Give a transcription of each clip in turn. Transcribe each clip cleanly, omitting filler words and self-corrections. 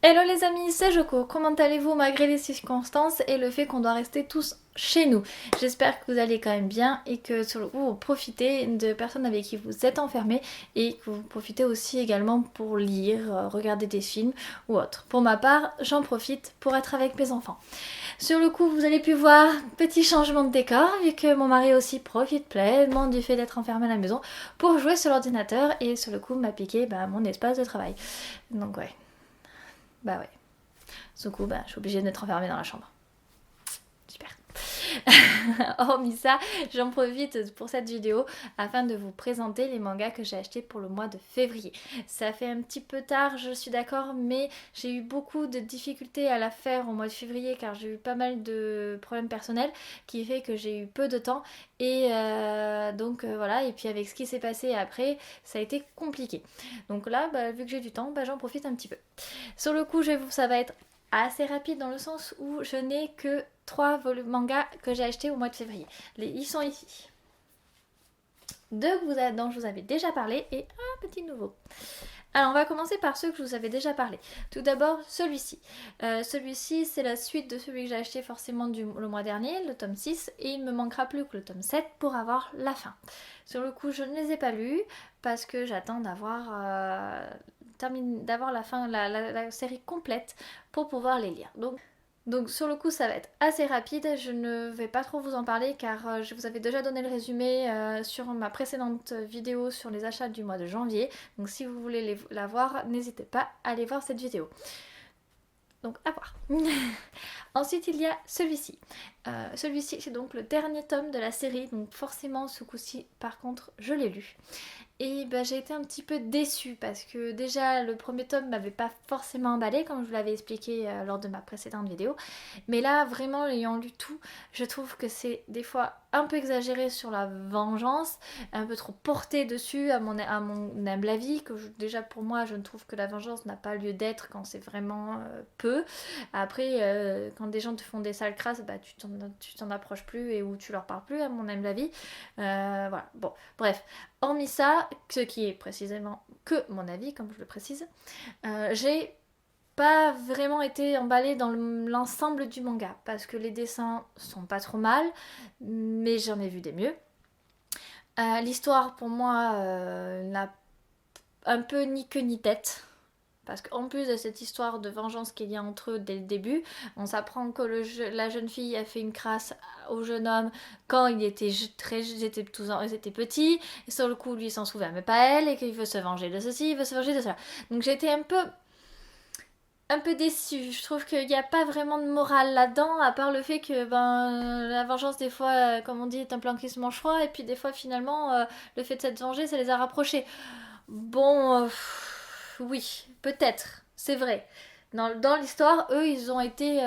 Hello les amis, c'est Joko. Comment allez-vous malgré les circonstances et le fait qu'on doit rester tous chez nous? J'espère que vous allez quand même bien et que sur le coup vous profitez de personnes avec qui vous êtes enfermés et que vous profitez aussi également pour lire, regarder des films ou autre. Pour ma part, j'en profite pour être avec mes enfants. Sur le coup, vous avez pu voir petit changement de décor vu que mon mari aussi profite pleinement du fait d'être enfermé à la maison pour jouer sur l'ordinateur et sur le coup m'a piqué mon espace de travail. Donc ouais. Bah ouais. Du coup, je suis obligée d'être enfermée dans la chambre. Super. Hormis ça, j'en profite pour cette vidéo afin de vous présenter les mangas que j'ai achetés pour le mois de février. Ça fait un petit peu tard, je suis d'accord, mais j'ai eu beaucoup de difficultés à la faire au mois de février car j'ai eu pas mal de problèmes personnels qui fait que j'ai eu peu de temps et donc voilà, et puis avec ce qui s'est passé après, ça a été compliqué. Donc là, vu que j'ai du temps, j'en profite un petit peu. Sur le coup, ça va être assez rapide dans le sens où je n'ai que 3 mangas que j'ai achetés au mois de février. Ils sont ici. 2 dont je vous avais déjà parlé et un petit nouveau. Alors on va commencer par ceux que je vous avais déjà parlé. Tout d'abord celui-ci. Celui-ci c'est la suite de celui que j'ai acheté forcément le mois dernier, le tome 6, et il ne me manquera plus que le tome 7 pour avoir la fin. Sur le coup je ne les ai pas lus parce que j'attends d'avoir la fin, la série complète pour pouvoir les lire. Donc sur le coup ça va être assez rapide, je ne vais pas trop vous en parler car je vous avais déjà donné le résumé sur ma précédente vidéo sur les achats du mois de janvier. Donc si vous voulez la voir, n'hésitez pas à aller voir cette vidéo. Donc à voir. Ensuite il y a celui-ci. Celui-ci c'est donc le dernier tome de la série, donc forcément ce coup-ci par contre je l'ai lu. Et j'ai été un petit peu déçue parce que déjà le premier tome m'avait pas forcément emballé comme je vous l'avais expliqué lors de ma précédente vidéo. Mais là vraiment ayant lu tout, je trouve que c'est des fois un peu exagéré sur la vengeance, un peu trop porté dessus à mon humble avis, que déjà pour moi je ne trouve que la vengeance n'a pas lieu d'être quand c'est vraiment peu. Après quand des gens te font des sales crasses, tu t'en approches plus et ou tu leur parles plus à mon humble avis. Voilà, bon, bref. Hormis ça, ce qui est précisément que mon avis, comme je le précise, j'ai pas vraiment été emballée dans l'ensemble du manga parce que les dessins sont pas trop mal, mais j'en ai vu des mieux. L'histoire pour moi n'a un peu ni queue ni tête. Parce qu'en plus de cette histoire de vengeance qu'il y a entre eux dès le début, on s'apprend que la jeune fille a fait une crasse au jeune homme quand ils étaient petits. Et sur le coup, lui, il s'en souvient mais pas elle, et qu'il veut se venger de ceci, il veut se venger de cela. Donc j'ai été un peu déçue. Je trouve qu'il n'y a pas vraiment de morale là-dedans, à part le fait que la vengeance, des fois, comme on dit, est un plan qui se mange froid, et puis des fois, finalement, le fait de s'être vengé, ça les a rapprochés. Bon, oui, peut-être, c'est vrai. Dans l'histoire, eux, ils ont été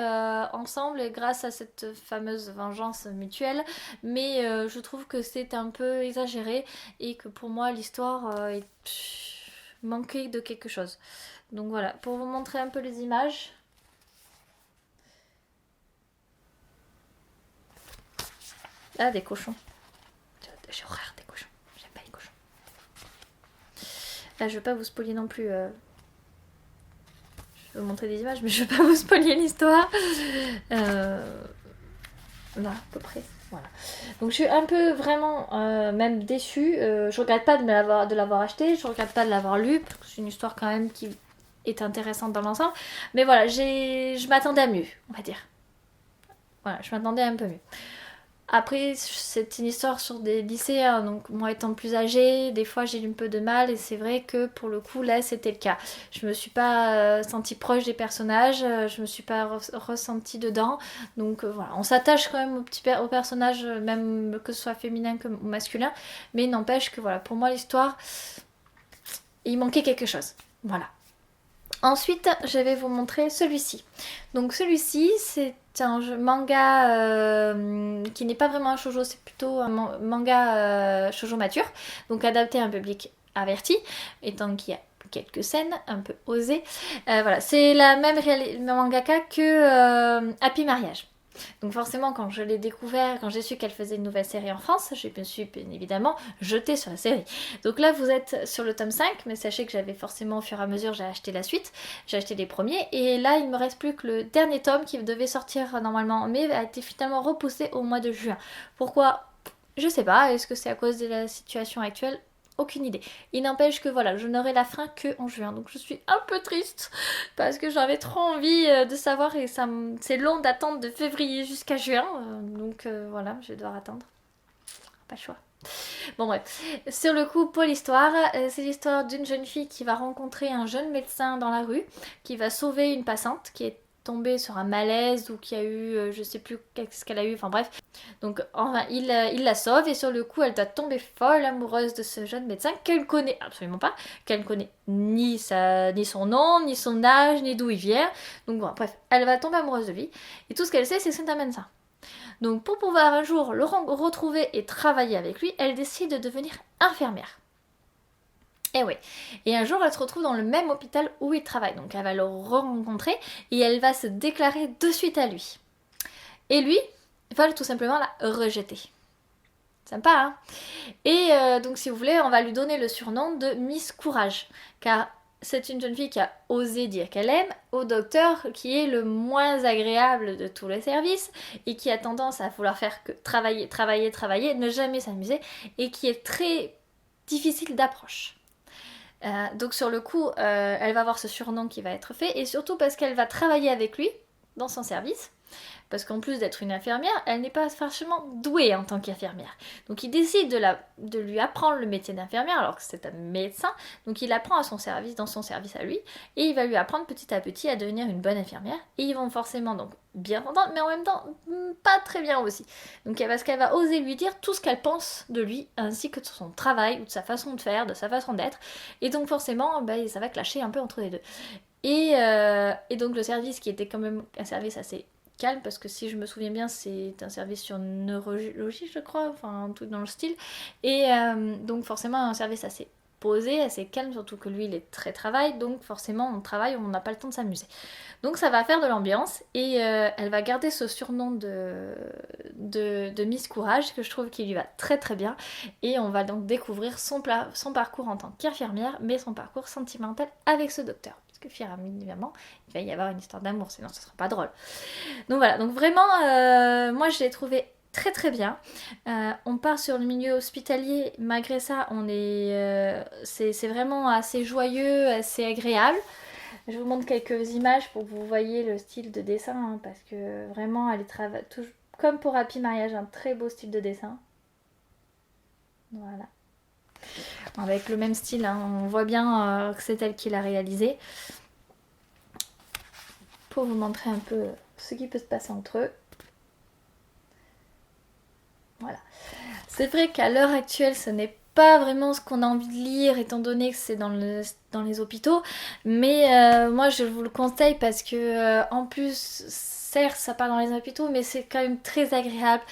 ensemble grâce à cette fameuse vengeance mutuelle, mais je trouve que c'est un peu exagéré et que pour moi, l'histoire manquait de quelque chose. Donc voilà, pour vous montrer un peu les images. Ah, des cochons. J'ai horreur des cochons. J'aime pas les cochons. Là, je veux pas vous spoiler non plus. Je vais vous montrer des images, mais je vais pas vous spoiler l'histoire. Là, à peu près. Voilà. Donc je suis un peu vraiment même déçue. Je regrette pas de l'avoir acheté, je regrette pas de l'avoir lu, parce que c'est une histoire quand même qui est intéressante dans l'ensemble. Mais voilà, je m'attendais à mieux, on va dire. Voilà, je m'attendais à un peu mieux. Après, c'est une histoire sur des lycéens, donc moi étant plus âgée, des fois j'ai eu un peu de mal et c'est vrai que pour le coup là c'était le cas. Je me suis pas sentie proche des personnages, je me suis pas ressentie dedans, donc voilà, on s'attache quand même aux personnages, même que ce soit féminin ou masculin, mais n'empêche que voilà, pour moi l'histoire, il manquait quelque chose. Voilà. Ensuite, je vais vous montrer celui-ci. Donc celui-ci, c'est un manga qui n'est pas vraiment un shoujo, c'est plutôt un manga shoujo mature, donc adapté à un public averti, étant qu'il y a quelques scènes un peu osées. Voilà, c'est la même mangaka que Happy Mariage. Donc forcément, quand je l'ai découvert, quand j'ai su qu'elle faisait une nouvelle série en France, je me suis bien évidemment jetée sur la série. Donc là, vous êtes sur le tome 5, mais sachez que j'avais forcément au fur et à mesure, j'ai acheté la suite, j'ai acheté les premiers, et là, il me reste plus que le dernier tome qui devait sortir normalement en mai, a été finalement repoussé au mois de juin. Pourquoi? Je sais pas, est-ce que c'est à cause de la situation actuelle? Aucune idée. Il n'empêche que voilà, je n'aurai la fin que en juin. Donc je suis un peu triste parce que j'avais trop envie de savoir et c'est long d'attendre de février jusqu'à juin. Donc voilà, je vais devoir attendre. Pas le choix. Bon bref, sur le coup pour l'histoire, c'est l'histoire d'une jeune fille qui va rencontrer un jeune médecin dans la rue, qui va sauver une passante qui est tombée sur un malaise ou qui a eu, je sais plus qu'est-ce qu'elle a eu, enfin bref. Donc enfin, il la sauve et sur le coup elle doit tomber folle amoureuse de ce jeune médecin qu'elle connaît absolument pas, qu'elle connaît ni son nom, ni son âge, ni d'où il vient. Donc bon, bref, elle va tomber amoureuse de lui et tout ce qu'elle sait c'est que c'est un médecin. Donc pour pouvoir un jour le retrouver et travailler avec lui, elle décide de devenir infirmière. Et oui. Et un jour, elle se retrouve dans le même hôpital où il travaille. Donc elle va le rencontrer et elle va se déclarer de suite à lui. Et lui va tout simplement la rejeter. Sympa, hein? Et donc si vous voulez, on va lui donner le surnom de Miss Courage. Car c'est une jeune fille qui a osé dire qu'elle aime au docteur qui est le moins agréable de tous les services et qui a tendance à vouloir faire que travailler, ne jamais s'amuser et qui est très difficile d'approche. Donc sur le coup, elle va avoir ce surnom qui va être fait et surtout parce qu'elle va travailler avec lui dans son service. Parce qu'en plus d'être une infirmière, elle n'est pas franchement douée en tant qu'infirmière. Donc il décide de lui apprendre le métier d'infirmière alors que c'est un médecin. Donc il apprend dans son service à lui. Et il va lui apprendre petit à petit à devenir une bonne infirmière. Et ils vont forcément donc bien s'entendre, mais en même temps pas très bien aussi. Donc parce qu'elle va oser lui dire tout ce qu'elle pense de lui, ainsi que de son travail, ou de sa façon de faire, de sa façon d'être. Et donc forcément, ça va clasher un peu entre les deux. Et donc le service qui était quand même un service assez calme parce que si je me souviens bien c'est un service sur neurologie je crois, enfin tout dans le style et donc forcément un service assez posé, assez calme, surtout que lui il est très travail donc forcément on travaille, on n'a pas le temps de s'amuser. Donc ça va faire de l'ambiance et elle va garder ce surnom de Miss Courage que je trouve qui lui va très très bien et on va donc découvrir son parcours en tant qu'infirmière mais son parcours sentimental avec ce docteur. Que évidemment, il va y avoir une histoire d'amour, sinon ce sera pas drôle. Donc voilà, donc vraiment, moi je l'ai trouvé très très bien. On part sur le milieu hospitalier, malgré ça, c'est vraiment assez joyeux, assez agréable. Je vous montre quelques images pour que vous voyez le style de dessin, hein, parce que vraiment, elle est comme pour Happy Mariage, un très beau style de dessin. Voilà. Avec le même style, hein, on voit bien que c'est elle qui l'a réalisé. Pour vous montrer un peu ce qui peut se passer entre eux. Voilà. C'est vrai qu'à l'heure actuelle, ce n'est pas vraiment ce qu'on a envie de lire, étant donné que c'est dans les hôpitaux. Mais moi, je vous le conseille parce que, en plus, certes, ça part dans les hôpitaux, mais c'est quand même très agréable.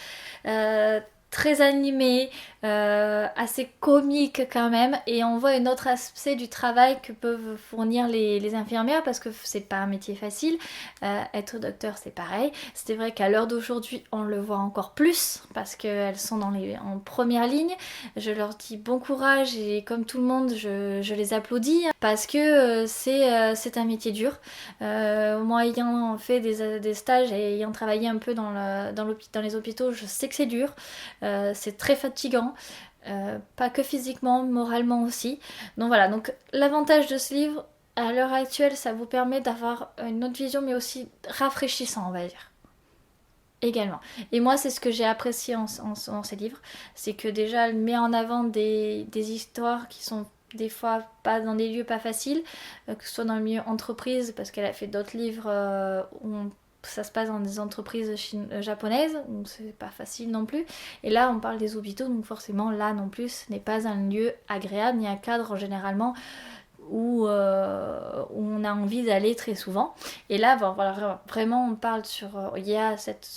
Très animé, assez comique quand même, et on voit un autre aspect du travail que peuvent fournir les infirmières parce que c'est pas un métier facile. Être docteur c'est pareil. C'est vrai qu'à l'heure d'aujourd'hui on le voit encore plus parce qu'elles sont en première ligne. Je leur dis bon courage et comme tout le monde je les applaudis parce que c'est un métier dur. Moi ayant fait des stages et ayant travaillé un peu dans les hôpitaux, je sais que c'est dur. C'est très fatigant, pas que physiquement, moralement aussi. Donc voilà, donc l'avantage de ce livre, à l'heure actuelle, ça vous permet d'avoir une autre vision, mais aussi rafraîchissant, on va dire. Également. Et moi, c'est ce que j'ai apprécié en ces livres, c'est que déjà, elle met en avant des histoires qui sont des fois pas dans des lieux pas faciles, que ce soit dans le milieu entreprise, parce qu'elle a fait d'autres livres où ça se passe dans des entreprises japonaises, donc c'est pas facile non plus. Et là, on parle des hôpitaux, donc forcément, là non plus, ce n'est pas un lieu agréable, ni un cadre généralement où on a envie d'aller très souvent. Et là, voilà, vraiment, on parle il y a cette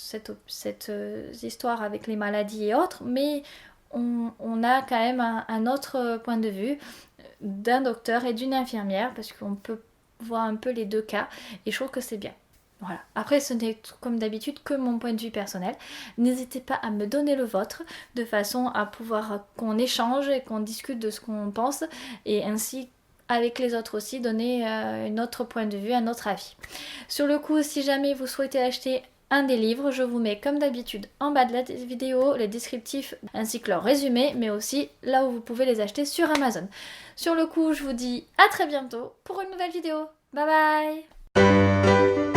histoire avec les maladies et autres, mais on a quand même un autre point de vue d'un docteur et d'une infirmière, parce qu'on peut voir un peu les deux cas, et je trouve que c'est bien. Voilà. Après, ce n'est comme d'habitude que mon point de vue personnel. N'hésitez pas à me donner le vôtre de façon à pouvoir qu'on échange et qu'on discute de ce qu'on pense et ainsi avec les autres aussi donner un autre point de vue, un autre avis. Sur le coup, si jamais vous souhaitez acheter un des livres, je vous mets comme d'habitude en bas de la vidéo les descriptifs ainsi que leur résumé, mais aussi là où vous pouvez les acheter sur Amazon. Sur le coup, je vous dis à très bientôt pour une nouvelle vidéo. Bye bye.